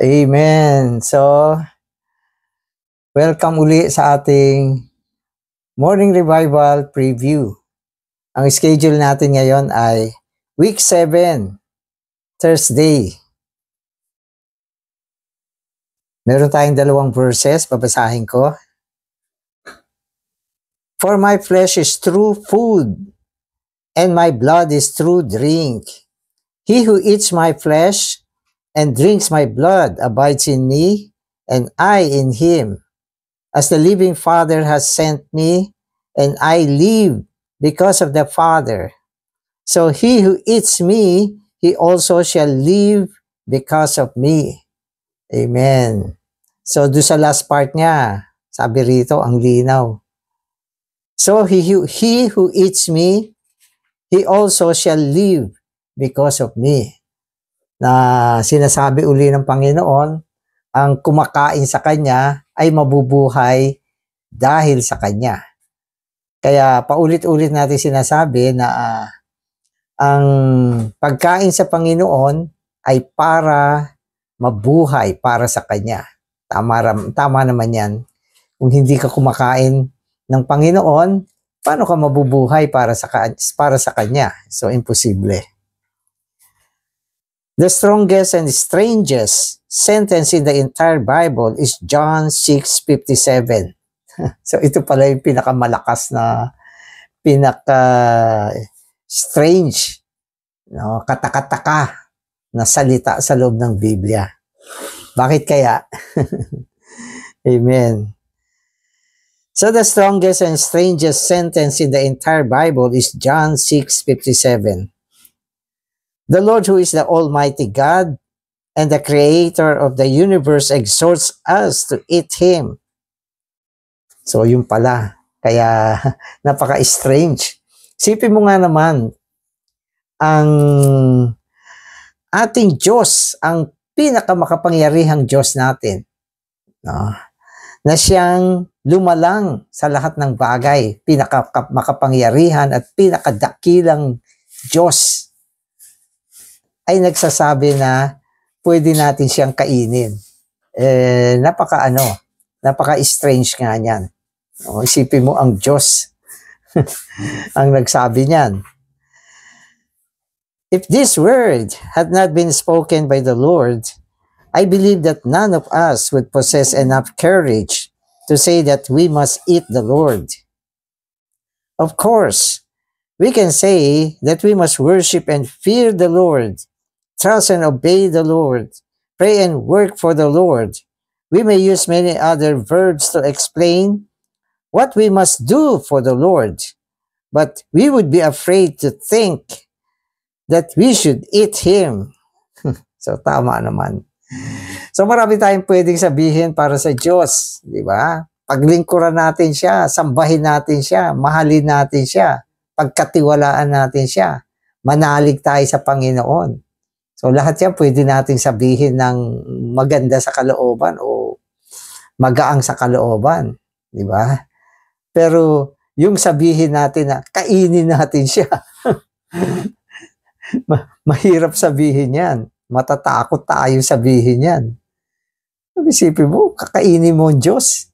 Amen. So, welcome uli sa ating Morning Revival Preview. Ang schedule natin ngayon ay Week 7, Thursday. Meron tayong 2 verses, babasahin ko. For my flesh is true food, and my blood is true drink. He who eats my flesh and drinks my blood abides in me, and I in him. As the living Father has sent me, and I live because of the Father. So he who eats me, he also shall live because of me. Amen. So do sa last part niya, sabi rito, ang linaw. So he who eats me, he also shall live because of me. Na sinasabi uli ng Panginoon, ang kumakain sa Kanya ay mabubuhay dahil sa Kanya. Kaya paulit-ulit natin sinasabi na ang pagkain sa Panginoon ay para mabuhay para sa Kanya. Tama naman yan. Kung hindi ka kumakain ng Panginoon, paano ka mabubuhay para sa Kanya? So, imposible. The strongest and strangest sentence in the entire Bible is John 6:57. So ito pala yung pinakamalakas na, pinaka-strange, no, katakataka na salita sa loob ng Biblia. Bakit kaya? Amen. So the strongest and strangest sentence in the entire Bible is John 6:57. The Lord, who is the Almighty God and the Creator of the universe, exhorts us to eat Him. So, yun pala. Kaya, napaka-strange. Sipin mo nga naman, ang ating Diyos, ang pinakamakapangyarihang Diyos natin, no? Na siyang lumalang sa lahat ng bagay, pinakamakapangyarihan at pinakadakilang Diyos, ay nagsasabi na pwede natin siyang kainin. Napaka-strange nga niyan. O, isipin mo ang Diyos ang nagsabi niyan. If this word had not been spoken by the Lord, I believe that none of us would possess enough courage to say that we must eat the Lord. Of course, we can say that we must worship and fear the Lord, trust and obey the Lord, pray and work for the Lord. We may use many other verbs to explain what we must do for the Lord, but we would be afraid to think that we should eat Him. So, tama naman. So, marami tayong pwedeng sabihin para sa Diyos, di ba? Paglingkuran natin siya, sambahin natin siya, mahalin natin siya, pagkatiwalaan natin siya, manalig tayo sa Panginoon. So, lahat yan pwede nating sabihin ng maganda sa kalooban o magaang sa kalooban. Di ba? Pero, yung sabihin natin na kainin natin siya, mahirap sabihin yan. Matatakot tayo sabihin yan. Isipin mo, kakainin mo ang Diyos.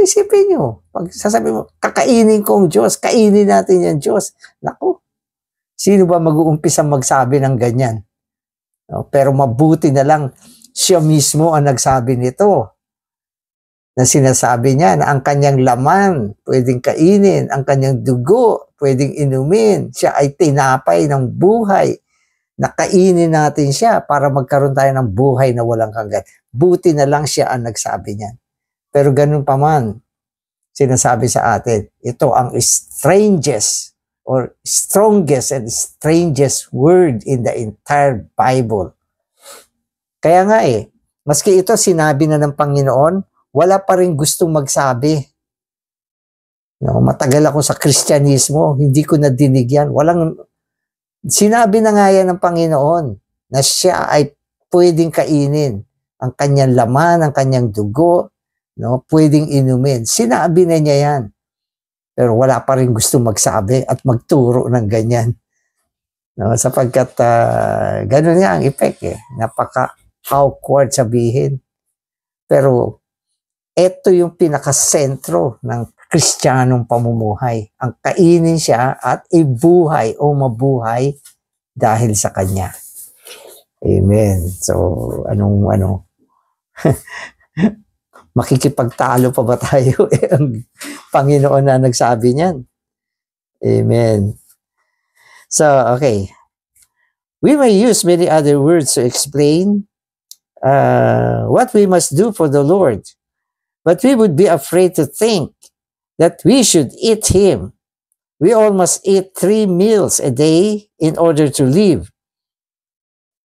Isipin nyo, pag sasabihin mo, kakainin ko ang Diyos, kainin natin yung Diyos. Naku, sino ba mag-uumpisa magsabi ng ganyan? Pero mabuti na lang siya mismo ang nagsabi nito. Na sinasabi niya na ang kanyang laman pwedeng kainin, ang kanyang dugo pwedeng inumin. Siya ay tinapay ng buhay. Nakainin natin siya para magkaroon tayo ng buhay na walang hanggan. Buti na lang siya ang nagsabi niyan. Pero ganun pa man, sinasabi sa atin, ito ang strangest or strongest and strangest word in the entire Bible. Kaya nga maski ito sinabi na ng Panginoon, wala pa rin gustong magsabi. No, matagal ako sa Kristyanismo, hindi ko nadinig yan. Sinabi na nga yan ng Panginoon na siya ay pwedeng kainin. Ang kanyang laman, ang kanyang dugo, no, pwedeng inumin. Sinabi na niya yan. Pero wala pa rin gustong magsabi at magturo ng ganyan. No, sapagkat ganun nga ang effect awkward sabihin. Pero ito yung pinakasentro ng Kristiyanong pamumuhay. Ang kainin siya at ibuhay o mabuhay dahil sa Kanya. Amen. So, makikipagtalo pa ba tayo? Ang Panginoon na nagsabi niyan. Amen. So, okay. We may use many other words to explain what we must do for the Lord. But we would be afraid to think that we should eat Him. We all must eat 3 meals a day in order to live.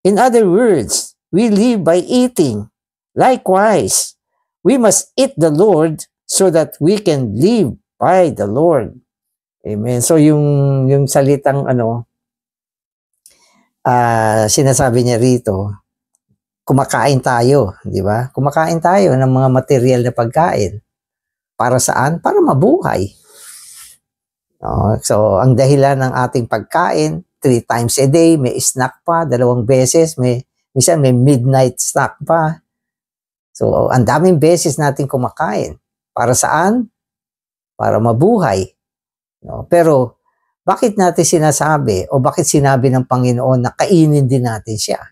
In other words, we live by eating. Likewise, we must eat the Lord so that we can live by the Lord. Amen. So yung salitang sinasabi niya rito, kumakain tayo, di ba? Kumakain tayo ng mga material na pagkain. Para saan? Para mabuhay. No? So, ang dahilan ng ating pagkain, 3 times a day, may snack pa, 2 beses, minsan may midnight snack pa. So, ang daming beses natin kumakain. Para saan? Para mabuhay. No? Pero, bakit natin sinasabi o bakit sinabi ng Panginoon na kainin din natin siya?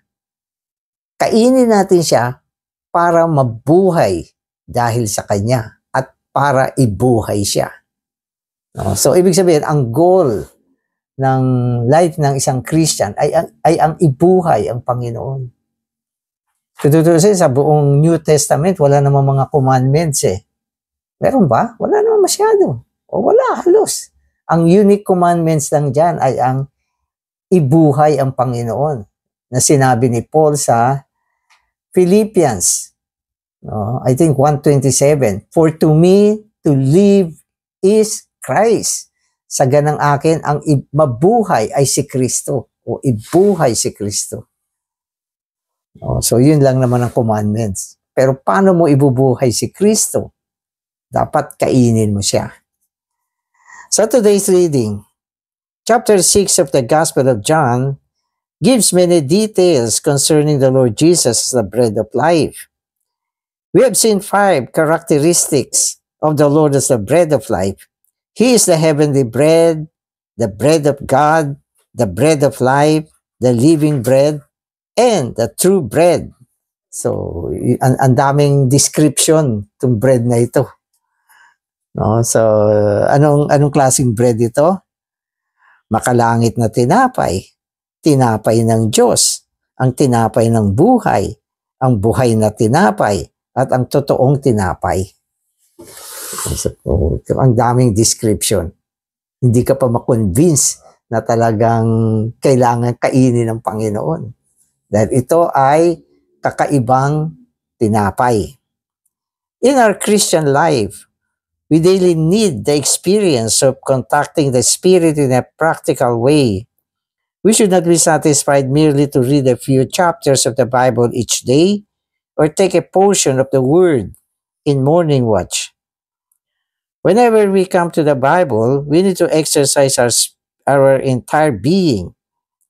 Kainin natin siya para mabuhay dahil sa Kanya at para ibuhay siya. No? So, ibig sabihin, ang goal ng life ng isang Christian ay ang ibuhay ang Panginoon. Tututusin sa buong New Testament, wala namang mga commandments eh. Meron ba? Wala naman masyado. O wala, halos. Ang unique commandments lang dyan ay ang ibuhay ang Panginoon na sinabi ni Paul sa Philippians. No? I think 1:27. For to me, to live is Christ. Sa ganang akin, ang mabuhay ay si Kristo o ibuhay si Kristo. No? So, yun lang naman ang commandments. Pero paano mo ibubuhay si Kristo? Dapat kainin mo siya. So, today's reading, chapter 6 of the Gospel of John gives many details concerning the Lord Jesus as the bread of life. We have seen 5 characteristics of the Lord as the bread of life. He is the heavenly bread, the bread of God, the bread of life, the living bread, and the true bread. So, ang daming description itong bread na ito. No? So, anong klaseng bread ito? Makalangit na tinapay, tinapay ng Diyos, ang tinapay ng buhay, ang buhay na tinapay, at ang totoong tinapay. So, ang daming description. Hindi ka pa makonvince na talagang kailangan kainin ng Panginoon. Dahil ito ay kakaibang tinapay. In our Christian life, we daily need the experience of contacting the Spirit in a practical way. We should not be satisfied merely to read a few chapters of the Bible each day or take a portion of the Word in morning watch. Whenever we come to the Bible, we need to exercise our entire being,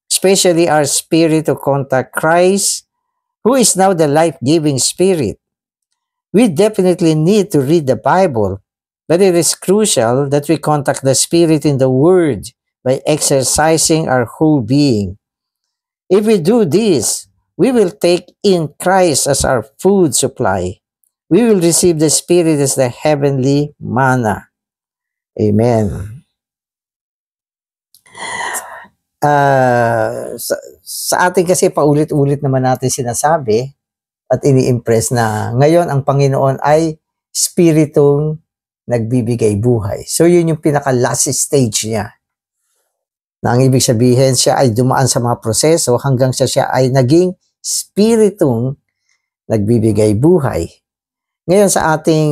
especially our spirit to contact Christ, who is now the life-giving Spirit. We definitely need to read the Bible, but it is crucial that we contact the Spirit in the Word by exercising our whole being. If we do this, we will take in Christ as our food supply. We will receive the Spirit as the heavenly manna. Amen. Sa atin kasi paulit-ulit naman natin sinasabi at ini-impress na ngayon ang Panginoon ay Spiritong nagbibigay buhay. So yun yung pinaka-last stage niya. Na ang ibig sabihin, siya ay dumaan sa mga proseso hanggang siya ay naging Spiritong nagbibigay buhay. Ngayon sa ating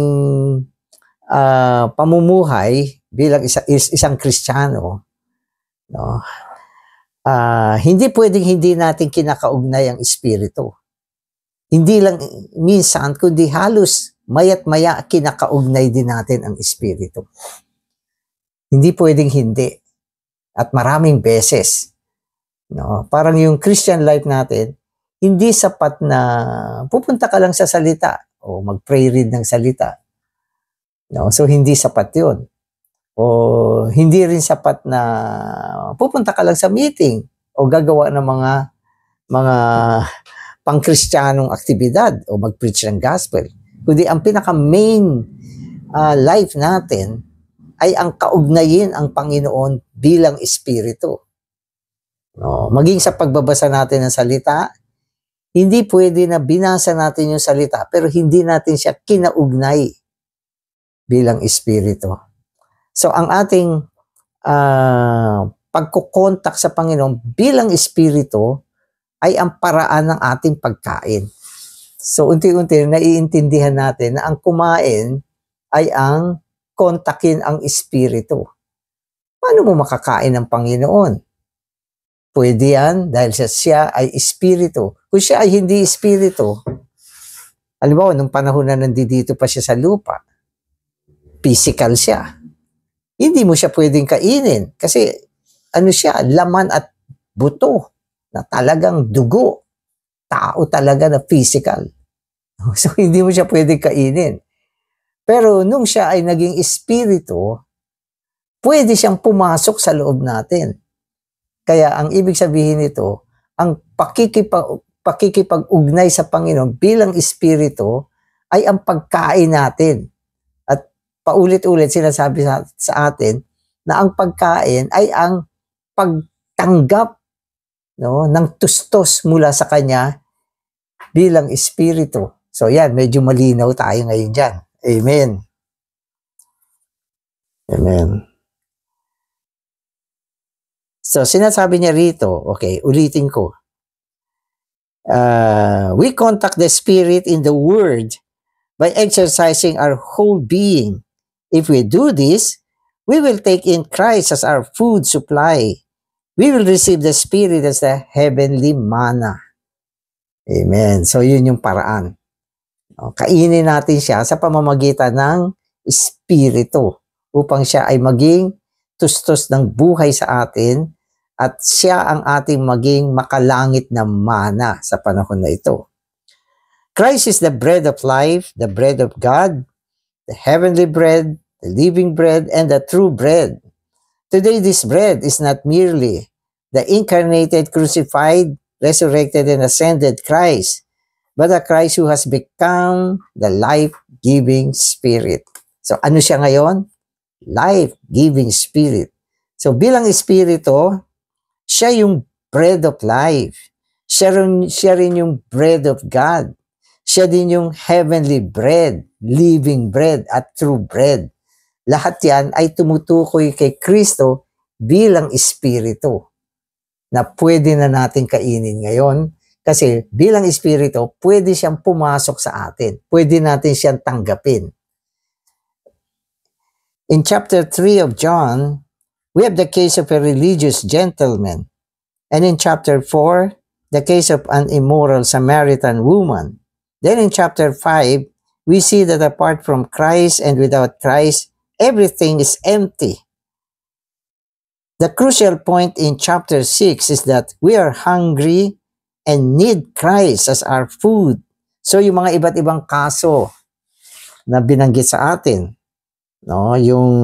pamumuhay bilang isang Kristiyano, no, hindi pwedeng hindi natin kinakaugnay ang Espiritu. Hindi lang minsan, kundi halos maya't maya kinakaugnay din natin ang Espiritu. Hindi pwedeng hindi. At maraming beses. No? Parang yung Christian life natin, hindi sapat na pupunta ka lang sa salita o mag-pray read ng salita. No? So, hindi sapat yun. O hindi rin sapat na pupunta ka lang sa meeting o gagawa ng mga pang-kristyanong aktibidad o mag-preach ng gospel. Kundi ang pinaka-main life natin ay ang kaugnayin ang Panginoon bilang Espiritu. No, maging sa pagbabasa natin ng salita, hindi pwede na binasa natin yung salita pero hindi natin siya kinaugnay bilang Espiritu. So ang ating pagkukontak sa Panginoon bilang Espiritu ay ang paraan ng ating pagkain. So unti-unti naiintindihan natin na ang kumain ay ang kontakin ang Espiritu. Paano mo makakain ng Panginoon? Pwede yan dahil siya ay Espiritu. Kung siya ay hindi Espiritu, halimbawa, nung panahon na nandito pa siya sa lupa, physical siya. Hindi mo siya pwedeng kainin kasi ano siya, laman at buto na talagang dugo. Tao talaga na physical. So, hindi mo siya pwedeng kainin. Pero nung siya ay naging Espiritu, pwede siyang pumasok sa loob natin. Kaya ang ibig sabihin nito, ang pakikipag-ugnay sa Panginoon bilang Espiritu ay ang pagkain natin. At paulit-ulit sinasabi sa atin na ang pagkain ay ang pagtanggap, no, ng tustos mula sa Kanya bilang Espiritu. So yan, medyo malinaw tayo ngayon dyan. Amen. Amen. So, sinasabi niya rito, okay, ulitin ko. We contact the Spirit in the Word by exercising our whole being. If we do this, we will take in Christ as our food supply. We will receive the Spirit as the heavenly manna. Amen. So, yun yung paraan. Kainin natin siya sa pamamagitan ng Espiritu upang siya ay maging tustos ng buhay sa atin at siya ang ating maging makalangit na mana sa panahon na ito. Christ is the bread of life, the bread of God, the heavenly bread, the living bread, and the true bread. Today, this bread is not merely the incarnated, crucified, resurrected, and ascended Christ, but the Christ who has become the life-giving Spirit. So, ano siya ngayon? Life-giving Spirit. So, bilang Espiritu, siya yung bread of life. Siya rin yung bread of God. Siya din yung heavenly bread, living bread, at true bread. Lahat yan ay tumutukoy kay Kristo bilang Espiritu na pwede na natin kainin ngayon kasi bilang Espiritu, pwede siyang pumasok sa atin. Pwede natin siyang tanggapin. In chapter 3 of John, we have the case of a religious gentleman. And in chapter 4, the case of an immoral Samaritan woman. Then in chapter 5, we see that apart from Christ and without Christ, everything is empty. The crucial point in chapter 6 is that we are hungry and need Christ as our food. So yung mga iba't ibang kaso na binanggit sa atin, no, yung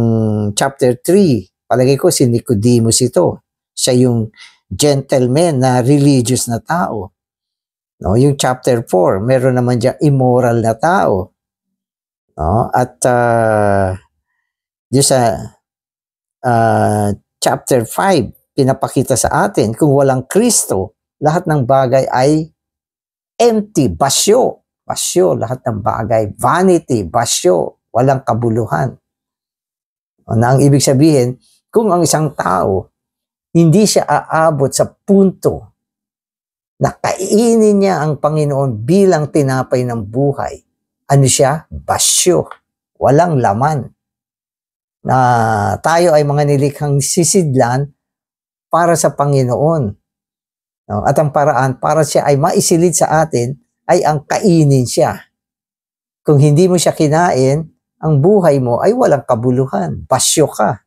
chapter 3, palagay ko si Nicodemus ito. Siya yung gentleman na religious na tao. No, yung chapter 4, meron naman diyan immoral na tao. No, at yung sa chapter 5, pinapakita sa atin kung walang Kristo, lahat ng bagay ay empty, basyo. Basyo, lahat ng bagay. Vanity, basyo, walang kabuluhan. Na ang ibig sabihin, kung ang isang tao, hindi siya aabot sa punto na kainin niya ang Panginoon bilang tinapay ng buhay. Ano siya? Basyo. Walang laman. Na tayo ay mga nilikhang sisidlan para sa Panginoon. No? At ang paraan para siya ay maisilid sa atin ay ang kainin siya. Kung hindi mo siya kinain, ang buhay mo ay walang kabuluhan. Basyo ka.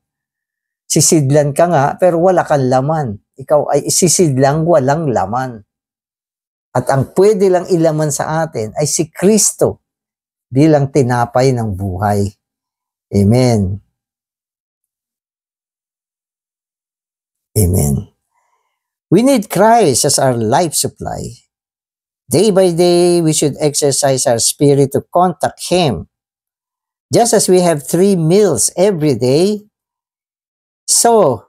Sisidlan ka nga pero wala kang laman. Ikaw ay isisidlang walang laman. At ang pwede lang ilaman sa atin ay si Kristo bilang tinapay ng buhay. Amen. Amen. We need Christ as our life supply. Day by day, we should exercise our spirit to contact Him. Just as we have 3 meals every day, so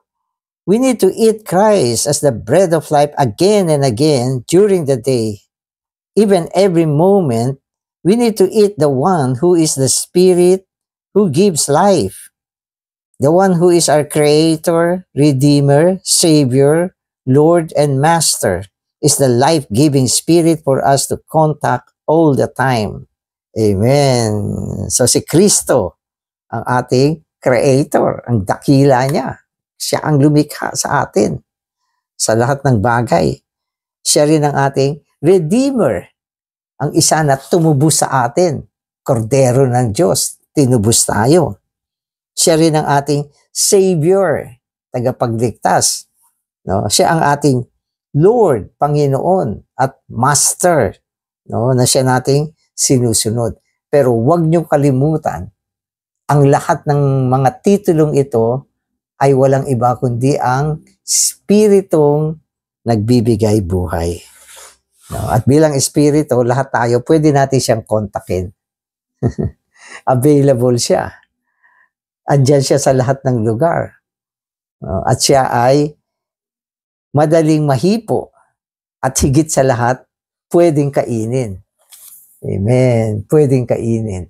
we need to eat Christ as the bread of life again and again during the day. Even every moment, we need to eat the one who is the Spirit who gives life. The one who is our Creator, Redeemer, Savior, Lord, and Master is the life-giving Spirit for us to contact all the time. Amen. So si Kristo, ang ating Creator, ang dakila niya. Siya ang lumikha sa atin sa lahat ng bagay. Siya rin ang ating Redeemer, ang isa na tumubos sa atin. Kordero ng Diyos, tinubos tayo. Siya rin ang ating Savior, tagapagligtas. No? Siya ang ating Lord, Panginoon, at Master, no? Na siya nating sinusunod. Pero huwag niyong kalimutan, ang lahat ng mga titulong ito ay walang iba kundi ang Spiritong nagbibigay buhay. No? At bilang Espiritu, lahat tayo, pwede natin siyang kontakin. Available siya. Andyan siya sa lahat ng lugar. At siya ay madaling mahipo. At higit sa lahat, pwedeng kainin. Amen. Pwedeng kainin.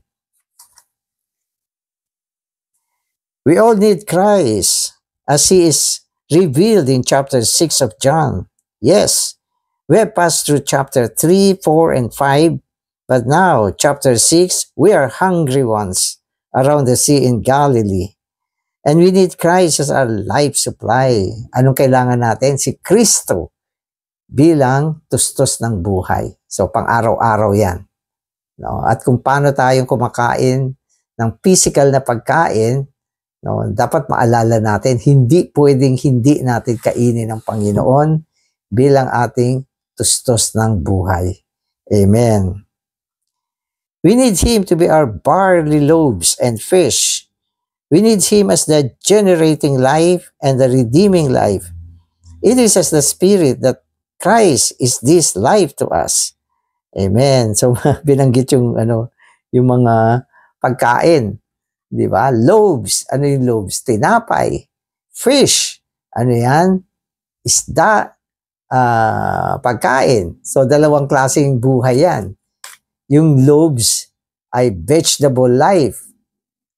We all need Christ as He is revealed in chapter 6 of John. Yes, we have passed through chapter 3, 4, and 5, but now, chapter 6, we are hungry ones around the sea in Galilee. And we need Christ as our life supply. Anong kailangan natin? Si Kristo bilang tustos ng buhay. So, pang-araw-araw yan. No? At kung paano tayong kumakain ng physical na pagkain, no, dapat maalala natin, hindi pwedeng hindi natin kainin ng Panginoon bilang ating tustos ng buhay. Amen. We need Him to be our barley loaves and fish. We need Him as the generating life and the redeeming life. It is as the Spirit that Christ is this life to us. Amen. So, binanggit yung mga pagkain. Di ba? Loaves. Ano yung loaves? Tinapay. Fish. Ano yan? Isda. Pagkain. So, dalawang klaseng buhay yan. Yung loaves ay vegetable life.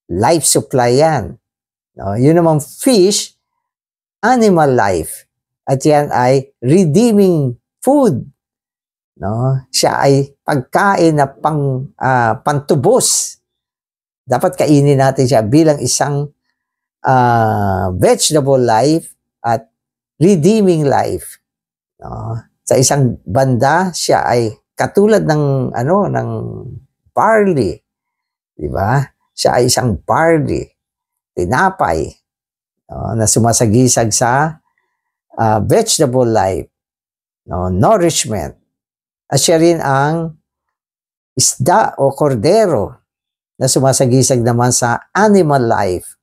Life supply yan. No? Yun namang fish, animal life. At yan ay redeeming food. No? Siya ay pagkain na pantubos. Dapat kainin natin siya bilang isang vegetable life at redeeming life. No? Sa isang banda, siya ay katulad ng barley, di ba? Siya ay isang barley, tinapay, na sumasagisag sa vegetable life, nourishment. At siya rin ang isda o kordero na sumasagisag naman sa animal life.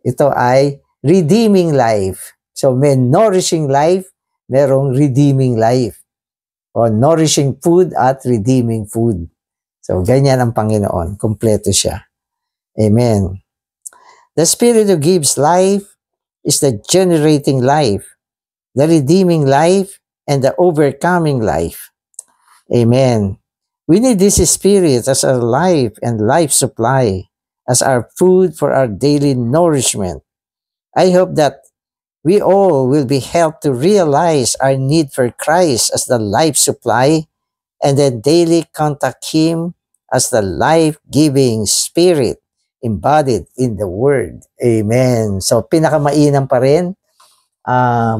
Ito ay redeeming life. So may nourishing life, merong redeeming life. O nourishing food at redeeming food. So, ganyan ang Panginoon. Kompleto siya. Amen. The Spirit who gives life is the generating life, the redeeming life, and the overcoming life. Amen. We need this Spirit as our life and life supply, as our food for our daily nourishment. I hope that we all will be helped to realize our need for Christ as the life supply and then daily contact Him as the life-giving Spirit embodied in the Word. Amen. So, pinakamainam pa rin,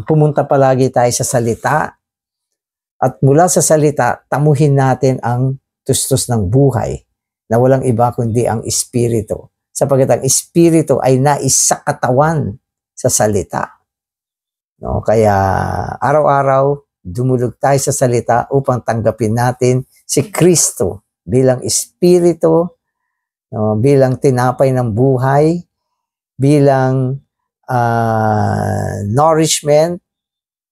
pumunta palagi tayo sa salita at mula sa salita, tamuhin natin ang tustos ng buhay na walang iba kundi ang Espiritu. Sapagkat ang Espiritu ay naisakatawan sa salita. No, kaya araw-araw dumulog tayo sa salita upang tanggapin natin si Kristo bilang Espiritu, bilang tinapay ng buhay, bilang nourishment,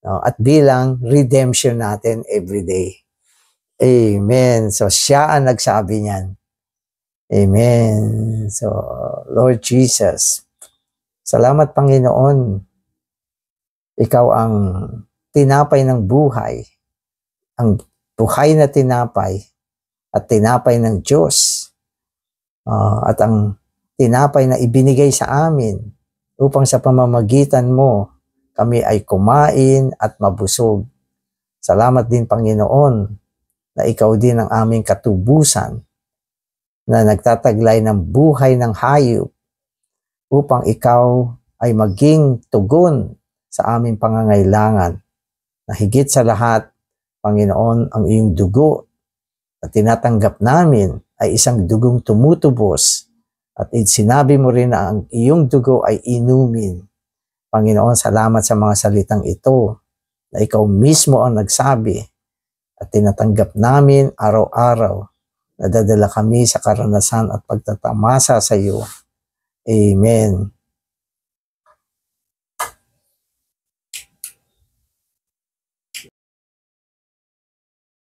at bilang redemption natin everyday. Amen. So, siya ang nagsabi niyan. Amen. So, Lord Jesus, salamat Panginoon. Ikaw ang tinapay ng buhay, ang buhay na tinapay at tinapay ng Diyos, at ang tinapay na ibinigay sa amin upang sa pamamagitan mo kami ay kumain at mabusog. Salamat din Panginoon na ikaw din ang aming katubusan na nagtataglay ng buhay ng hayop upang ikaw ay maging tugon sa aming pangangailangan. Na higit sa lahat, Panginoon, ang iyong dugo na tinatanggap namin ay isang dugong tumutubos at sinabi mo rin na ang iyong dugo ay inumin. Panginoon, salamat sa mga salitang ito na ikaw mismo ang nagsabi at tinatanggap namin araw-araw. Nadadala kami sa karanasan at pagtatamasa sa iyo. Amen.